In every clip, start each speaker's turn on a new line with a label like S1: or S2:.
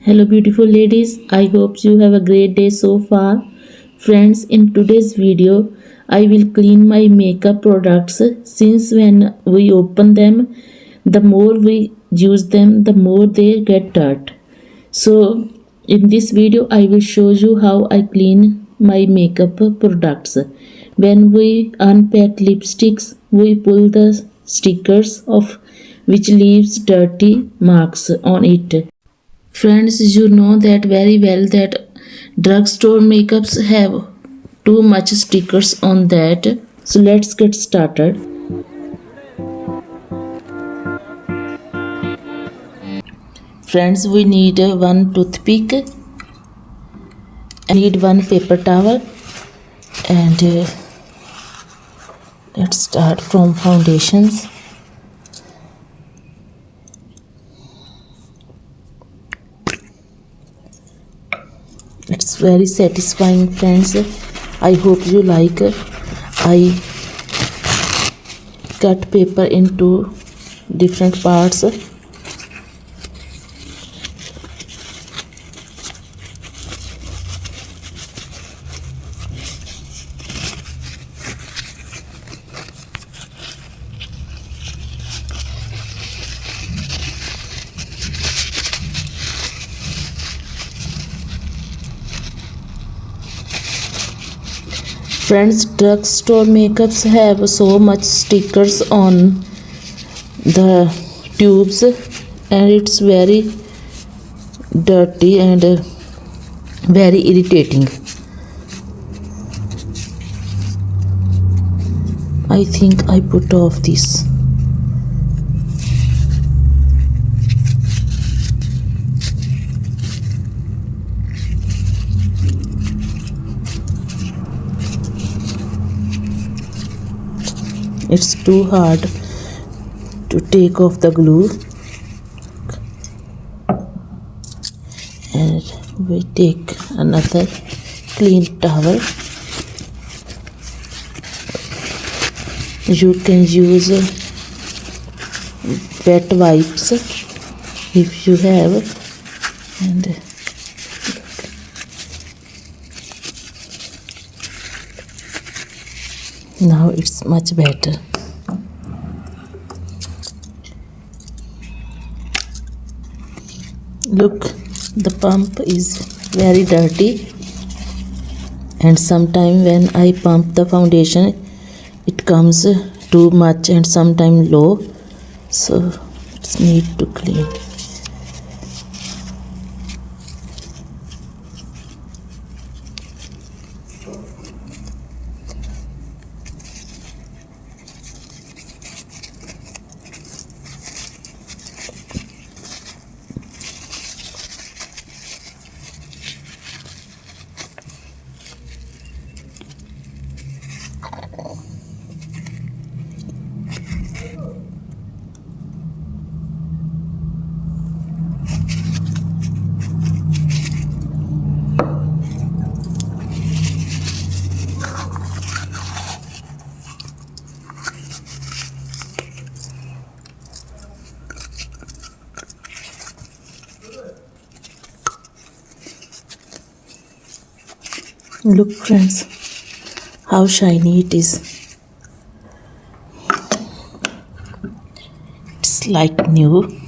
S1: Hello, beautiful ladies. I hope you have a great day so far. Friends, in today's video, I will clean my makeup products since when we open them, the more we use them, the more they get dirt. So, in this video, I will show you how I clean my makeup products. When we unpack lipsticks, we pull the stickers off, which leaves dirty marks on it. Friends, you know that very well that drugstore makeups have too much stickers on that. So let's get started. Friends, we need one toothpick, need one paper towel, and let's start from foundations. It's very satisfying, friends. I hope you like. I cut paper into different parts. Friends, drugstore makeups have so much stickers on the tubes and it's very dirty and very irritating. I think I put off this. It's too hard to take off the glue, and we take another clean towel. You can use wet wipes if you have, and now it's much better. Look, the pump is very dirty, and sometimes when I pump the foundation it comes too much and sometimes low, so it's need to clean. Look, friends, how shiny it is. It's like new.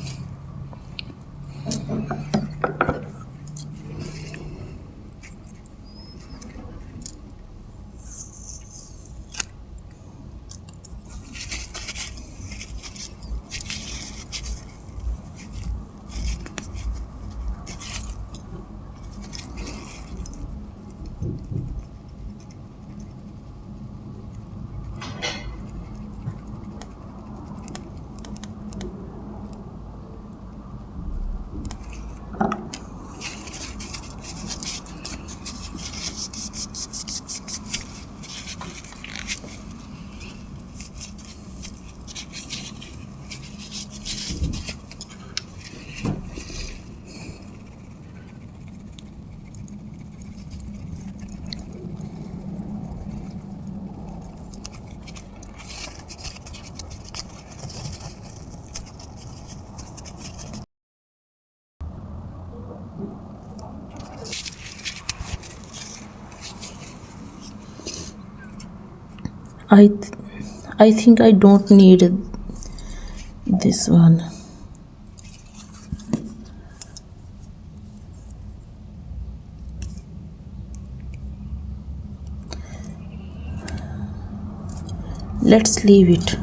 S1: I think I don't need this one. Let's leave it.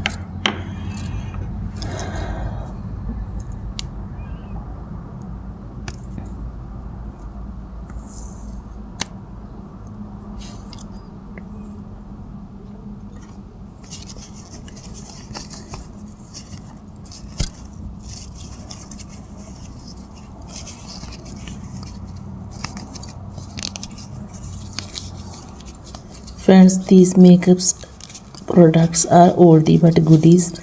S1: Friends, these makeups products are oldie but goodies.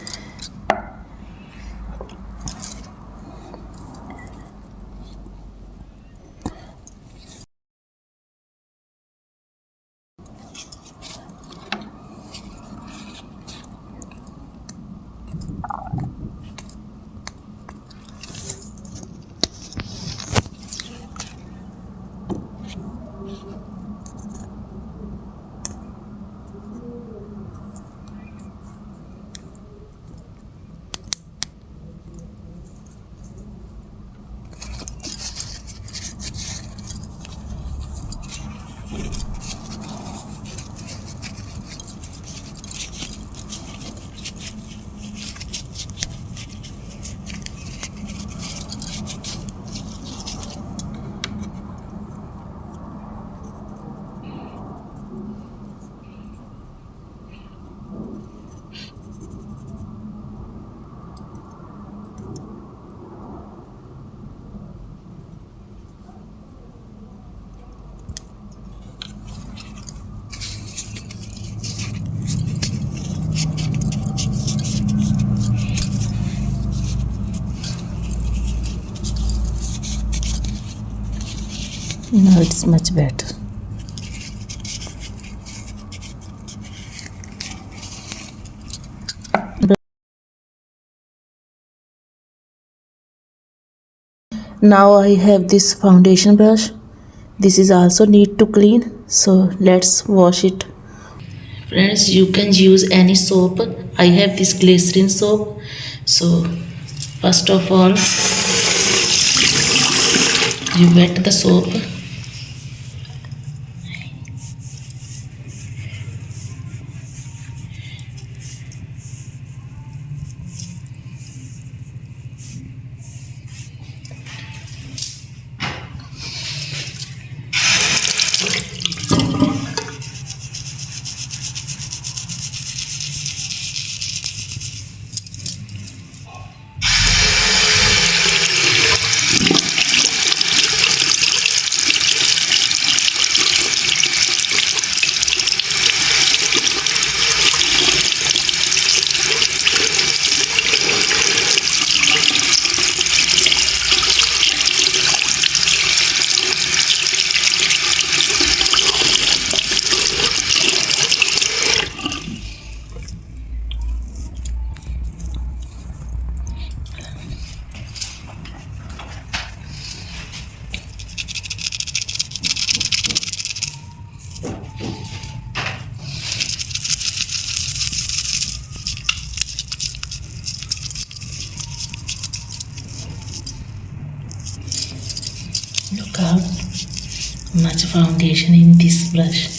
S1: Now it's much better. Now I have this foundation brush. This is also need to clean, so let's wash it. Friends, you can use any soap. I have this glycerin soap. So first of all, you wet the soap. Look how much foundation in this brush.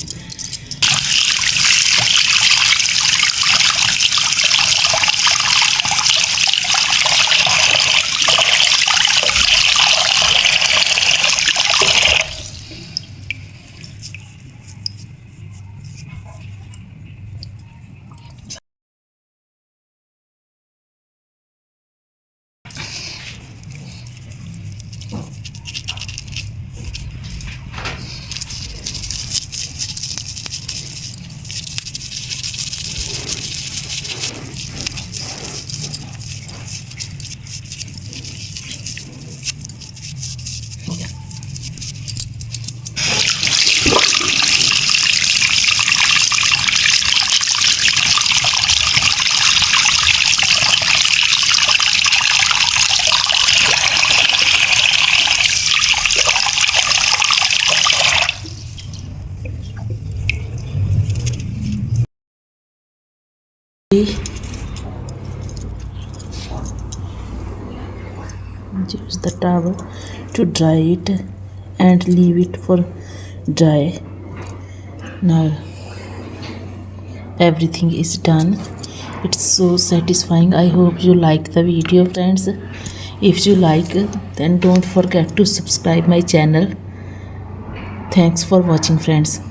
S1: use the towel to dry it and leave it for dry. Now everything is done. It's so satisfying. I hope you like the video, friends. If you like, then don't forget to subscribe my channel. Thanks for watching, friends.